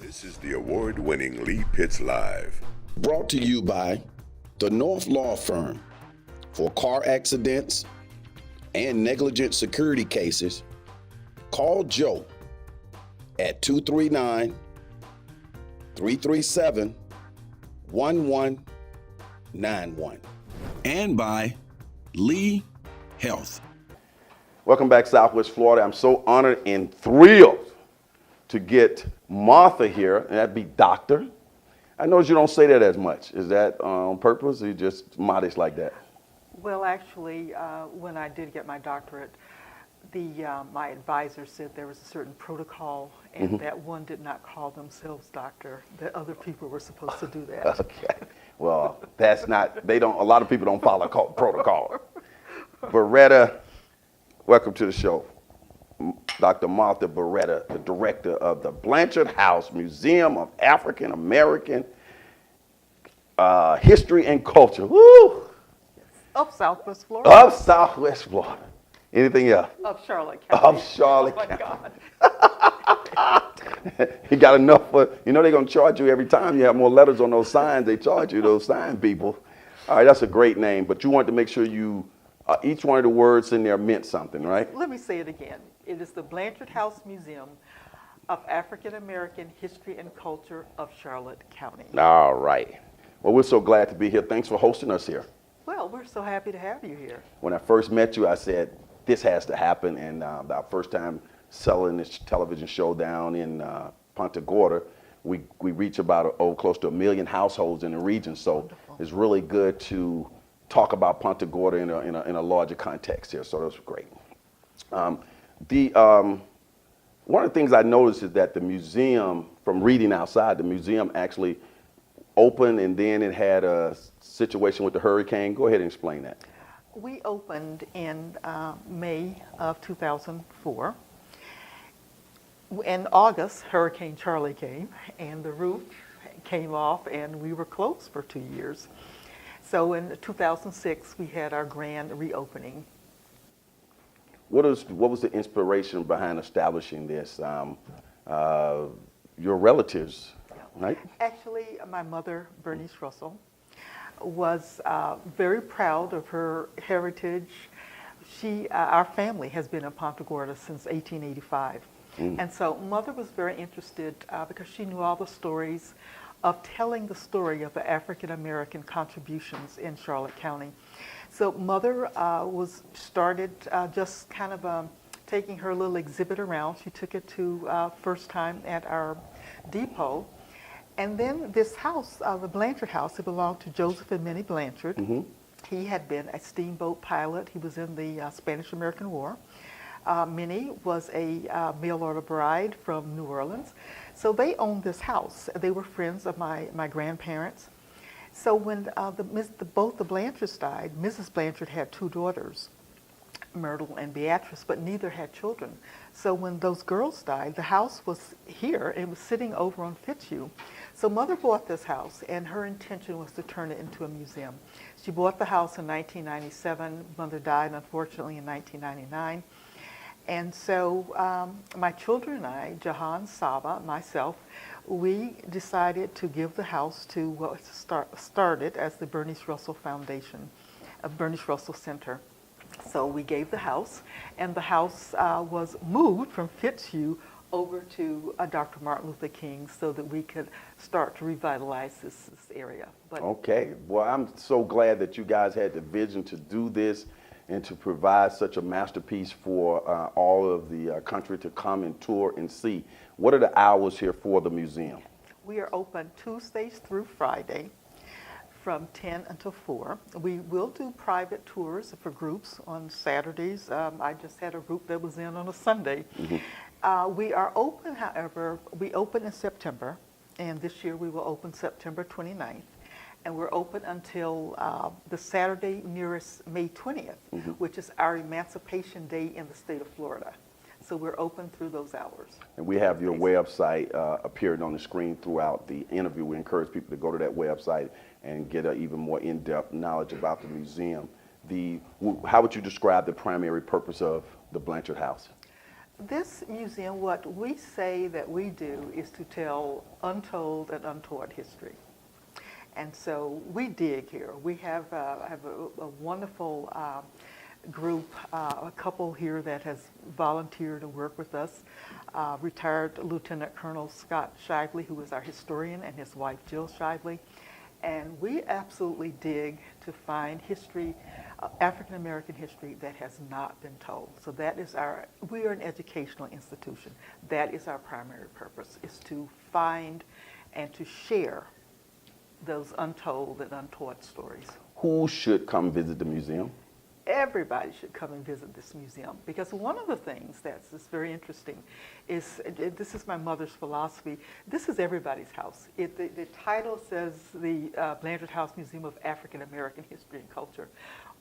This is the award-winning Lee Pitts Live. Brought to you by the North Law Firm. For car accidents and negligent security cases, call Joe at 239-337-1191. And by Lee Health. Welcome back, Southwest Florida. I'm so honored and thrilled to get Martha here, and that'd be doctor. I notice you don't say that as much. Is that on purpose, or you just modest like that? Well, actually, when I did get my doctorate, my advisor said there was a certain protocol, and that one did not call themselves doctor, that other people were supposed to do that. Okay. Well, that's not, a lot of people don't follow protocol. Bireda, welcome to the show. Dr. Martha Bireda, the director of the Blanchard House Museum of African American History and Culture. Woo! Of Southwest Florida. Of Southwest Florida. Anything else? Of Charlotte County. Of Charlotte County. God. You got enough for, they're going to charge you every time you have more letters on those signs. They charge you, those sign people. All right, that's a great name, but you want to make sure each one of the words in there meant something, right? Let me say it again. It is the Blanchard House Museum of African American History and Culture of Charlotte County. All right. Well, we're so glad to be here. Thanks for hosting us here. Well, we're so happy to have you here. When I first met you, I said, this has to happen. And our first time selling this television show down in Punta Gorda, we reach about close to 1 million households in the region. So wonderful. It's really good to talk about Punta Gorda in a larger context here. So that's great. One of the things I noticed is that the museum, from reading outside, the museum actually opened and then it had a situation with the hurricane. Go ahead and explain that. We opened in May of 2004. In August, Hurricane Charlie came and the roof came off and we were closed for 2 years. So in 2006, we had our grand reopening. What was the inspiration behind establishing this? Your relatives, right? Actually, my mother, Bernice Russell, was very proud of her heritage. Our family has been in Punta Gorda since 1885. And so Mother was very interested because she knew all the stories of telling the story of the African American contributions in Charlotte County. So Mother started just kind of taking her little exhibit around. She took it to first time at our depot. And then this house, the Blanchard House, it belonged to Joseph and Minnie Blanchard. He had been a steamboat pilot. He was in the Spanish-American War. Minnie was a mail-order bride from New Orleans. So they owned this house. They were friends of my grandparents. So when both the Blanchards died, Mrs. Blanchard had 2 daughters, Myrtle and Beatrice, but neither had children. So when those girls died, the house was here. It was sitting over on Fitzhugh. So Mother bought this house, and her intention was to turn it into a museum. She bought the house in 1997. Mother died, unfortunately, in 1999. And so my children and I, Jahan, Saba, myself, we decided to give the house to what started as the Bernice Russell Foundation, Bernice Russell Center. So we gave the house, and the house was moved from Fitzhugh over to Dr. Martin Luther King so that we could start to revitalize this area. But okay. Well, I'm so glad that you guys had the vision to do this and to provide such a masterpiece for all of the country to come and tour and see. What are the hours here for the museum? We are open Tuesdays through Friday from 10 until 4. We will do private tours for groups on Saturdays. I just had a group that was in on a Sunday. We are open, however, we open in September, and this year we will open September 29th. And we're open until the Saturday nearest May 20th, which is our Emancipation Day in the state of Florida. So we're open through those hours. And we have your website appearing on the screen throughout the interview. We encourage people to go to that website and get an even more in-depth knowledge about the museum. How would you describe the primary purpose of the Blanchard House? This museum, what we say that we do is to tell untold and untaught history. And so we dig here. We have a wonderful group, a couple here that has volunteered to work with us. Retired Lieutenant Colonel Scott Shively, who is our historian, and his wife Jill Shively. And we absolutely dig to find history, African American history that has not been told. So that is we are an educational institution. That is our primary purpose, is to find and to share those untold and untaught stories. Who should come visit the museum? Everybody should come and visit this museum, because one of the things that's very interesting is, this is my mother's philosophy, this is everybody's house. The title says the Blanchard House Museum of African American History and Culture,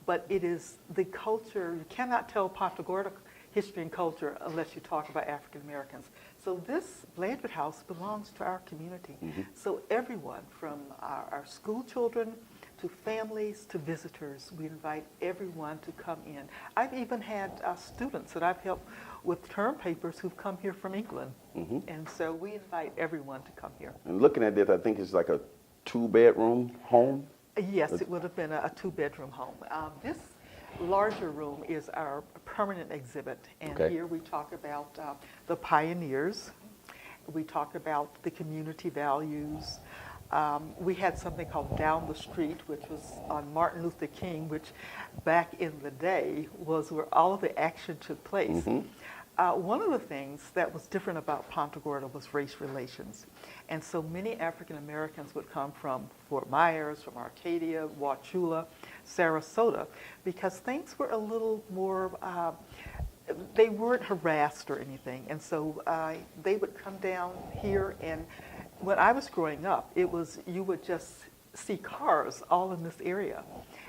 but it is the culture. You cannot tell Ponta Gorda history and culture unless you talk about African Americans. So this Blanchard House belongs to our community. Mm-hmm. So everyone, from our school children to families to visitors, we invite everyone to come in. I've even had students that I've helped with term papers who've come here from England. Mm-hmm. And so we invite everyone to come here. And looking at this, I think it's like a 2-bedroom home? Yes, it would have been a 2-bedroom home. This larger room is our permanent exhibit, and okay. Here we talk about the pioneers. We talk about the community values. We had something called Down the Street, which was on Martin Luther King, which back in the day was where all of the action took place. Mm-hmm. One of the things that was different about Ponta Gorda was race relations. And so many African Americans would come from Fort Myers, from Arcadia, Wauchula, Sarasota, because things were a little more, they weren't harassed or anything. And so they would come down here, and when I was growing up, you would just see cars all in this area.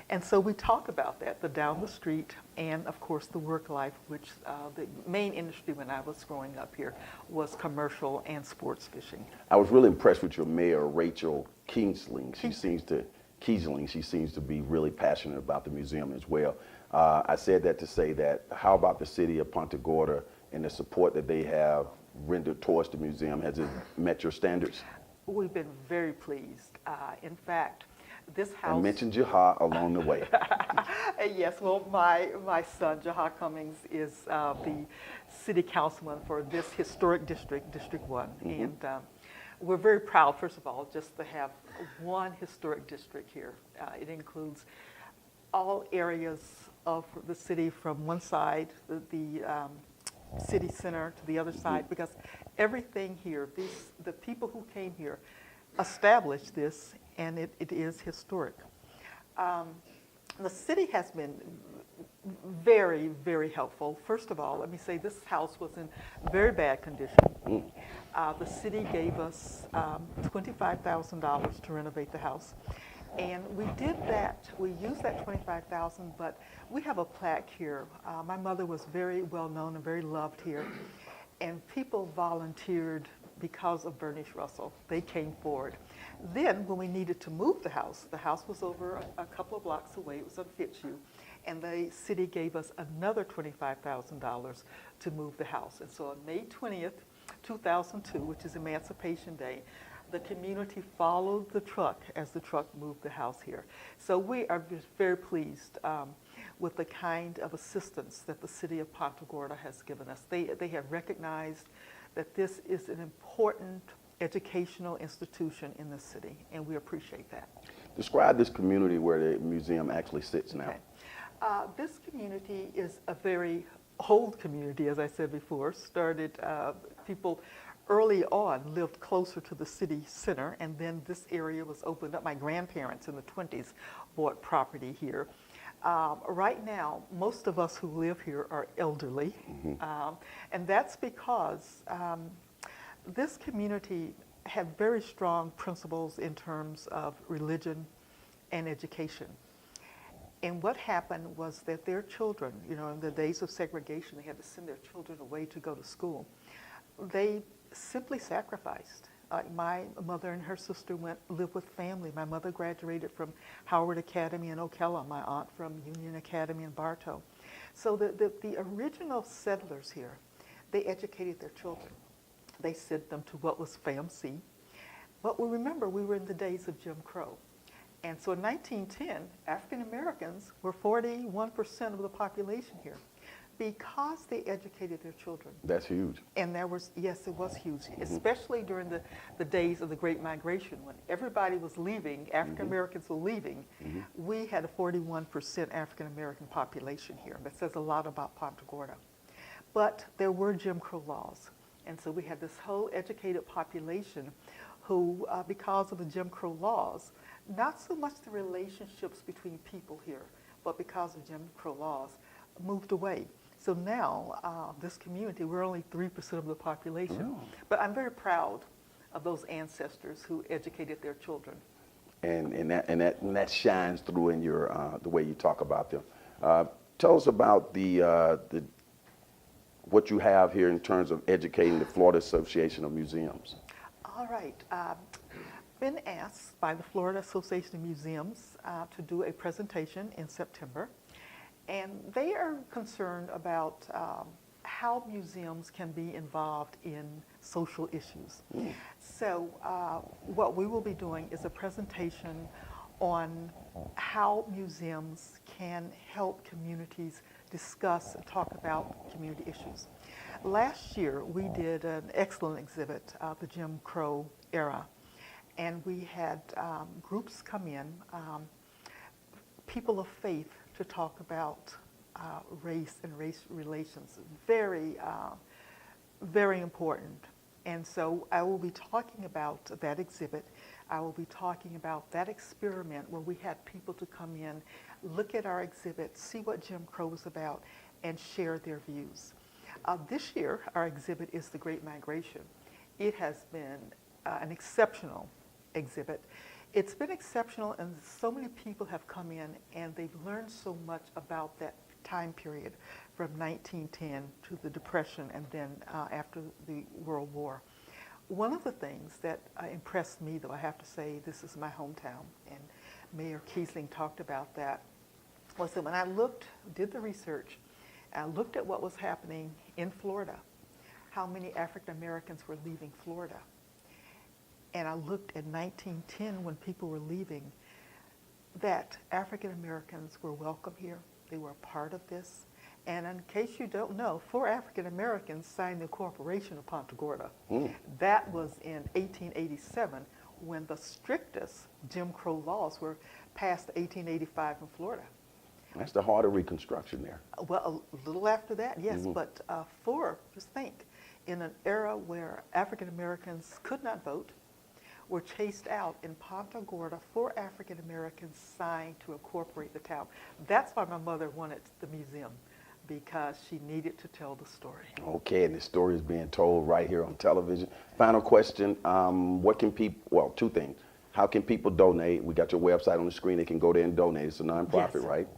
And so we talk about that, the down the street, and of course the work life, which the main industry when I was growing up here was commercial and sports fishing. I was really impressed with your mayor, Rachel Kiesling. She seems to be really passionate about the museum as well. I said that to say that, how about the city of Ponta Gorda and the support that they have rendered towards the museum? Has it met your standards? We've been very pleased. In fact, this house... And mention Jaha along the way. Yes, well, my son, Jaha Cummings, is the city councilman for this historic district, District 1. Mm-hmm. And we're very proud, first of all, just to have one historic district here. It includes all areas of the city from one side, the city center, to the other side, because everything here, the people who came here established this, and it is historic. The city has been very, very helpful. First of all, let me say this house was in very bad condition. The city gave us $25,000 to renovate the house. And we did that. We used that $25,000, but we have a plaque here. My mother was very well known and very loved here. And people volunteered because of Bernice Russell. They came forward. Then when we needed to move the house was over a couple of blocks away. It was on Fitzhugh. And the city gave us another $25,000 to move the house. And so on May 20th, 2002, which is Emancipation Day, the community followed the truck as the truck moved the house here. So we are just very pleased with the kind of assistance that the city of Ponta Gorda has given us. They have recognized that this is an important educational institution in the city, and we appreciate that. Describe this community where the museum actually sits now. Okay. This community is a very old community, as I said before. People early on lived closer to the city center, and then this area was opened up. My grandparents in the 20s bought property here. Right now, most of us who live here are elderly, mm-hmm. And that's because this community had very strong principles in terms of religion and education. And what happened was that their children, in the days of segregation, they had to send their children away to go to school. They simply sacrificed. My mother and her sister lived with family. My mother graduated from Howard Academy in Ocala, my aunt from Union Academy in Bartow. So the original settlers here, they educated their children. They sent them to what was FAMC. But we remember we were in the days of Jim Crow. And so in 1910, African Americans were 41% of the population here because they educated their children. That's huge. And there was, yes, it was huge, especially during the days of the Great Migration when everybody was leaving, African Americans were leaving. We had a 41% African American population here. That says a lot about Ponta Gorda. But there were Jim Crow laws. And so we had this whole educated population who, because of the Jim Crow laws, not so much the relationships between people here, but because of Jim Crow laws, moved away. So now, this community, we're only 3% of the population. Oh. But I'm very proud of those ancestors who educated their children. And that shines through in your the way you talk about them. Tell us about the what you have here in terms of educating the Florida Association of Museums. All right. Been asked by the Florida Association of Museums to do a presentation in September. And they are concerned about how museums can be involved in social issues. So what we will be doing is a presentation on how museums can help communities discuss and talk about community issues. Last year, we did an excellent exhibit, the Jim Crow era, and we had groups come in, people of faith, to talk about race and race relations. Very, very important. And so I will be talking about that exhibit. I will be talking about that experiment where we had people to come in, look at our exhibit, see what Jim Crow was about, and share their views. This year, our exhibit is The Great Migration. It has been an exceptional exhibit. It's been exceptional, and so many people have come in and they've learned so much about that time period from 1910 to the Depression and then after the World War. One of the things that impressed me, though I have to say this is my hometown, and Mayor Kiesling talked about that, was that when I did the research, I looked at what was happening in Florida, how many African Americans were leaving Florida. And I looked at 1910 when people were leaving, that African Americans were welcome here. They were a part of this. And in case you don't know, 4 African Americans signed the Incorporation of Ponta Gorda. That was in 1887 when the strictest Jim Crow laws were passed in 1885 in Florida. That's the heart of Reconstruction there. Well, a little after that, yes, but 4, just think, in an era where African Americans could not vote, were chased out in Ponta Gorda, 4 African Americans signed to incorporate the town. That's why my mother wanted the museum, because she needed to tell the story. Okay, and the story is being told right here on television. Final question, what can people, well, 2 things. How can people donate? We got your website on the screen. They can go there and donate. It's a nonprofit, yes, right?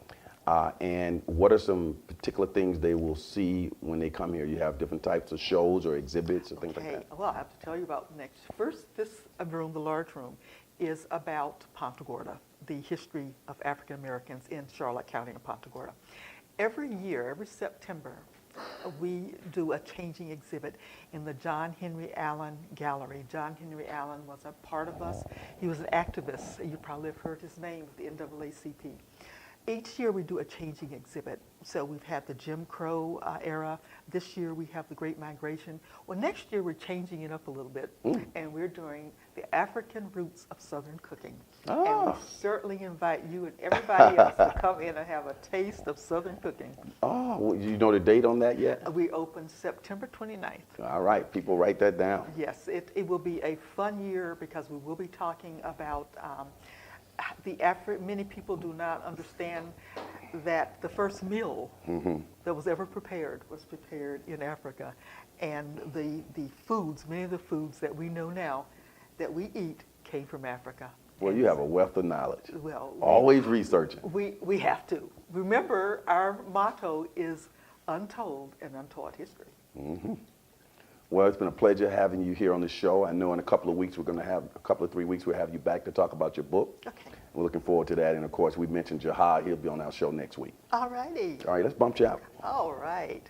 And what are some particular things they will see when they come here? You have different types of shows or exhibits or things like that? Well, I have to tell you about next. First, this room, the large room, is about Ponta Gorda, the history of African Americans in Charlotte County and Ponta Gorda. Every year, every September, we do a changing exhibit in the John Henry Allen Gallery. John Henry Allen was a part of us. He was an activist. You probably have heard his name with the NAACP. Each year we do a changing exhibit. So we've had the Jim Crow era. This year we have the Great Migration. Well, next year we're changing it up a little bit, and we're doing the African roots of Southern cooking. And we certainly invite you and everybody else to come in and have a taste of Southern cooking. Oh, well, you know the date on that yet? We open September 29th. All right, people write that down. Yes, it will be a fun year because we will be talking about many people do not understand that the first meal that was ever prepared was prepared in Africa. And the foods, many of the foods that we know now that we eat came from Africa. Well, you have a wealth of knowledge. Well, always researching. We have to. Remember, our motto is untold and untaught history. Well, it's been a pleasure having you here on the show. I know in a couple of weeks, we're going to have, a couple of 3 weeks, we'll have you back to talk about your book. Okay. We're looking forward to that. And of course, we mentioned Jahad. He'll be on our show next week. All righty. All right, let's bump you out. All right.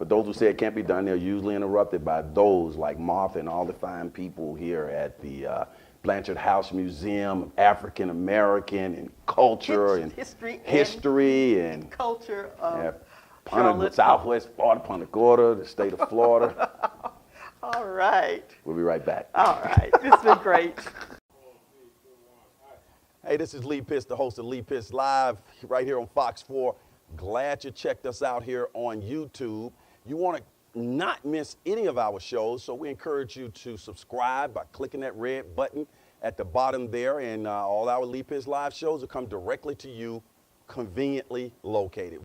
But those who say it can't be done, they're usually interrupted by those like Martha and all the fine people here at the Blanchard House Museum of African American and culture and history and culture of Southwest Florida, Punta Gorda, the state of Florida. All right. We'll be right back. All right. This has been great. Hey, this is Lee Pitts, the host of Lee Pitts Live, right here on Fox 4. Glad you checked us out here on YouTube. You want to not miss any of our shows, so we encourage you to subscribe by clicking that red button at the bottom there, and all our Lee Pitts Live shows will come directly to you, conveniently located.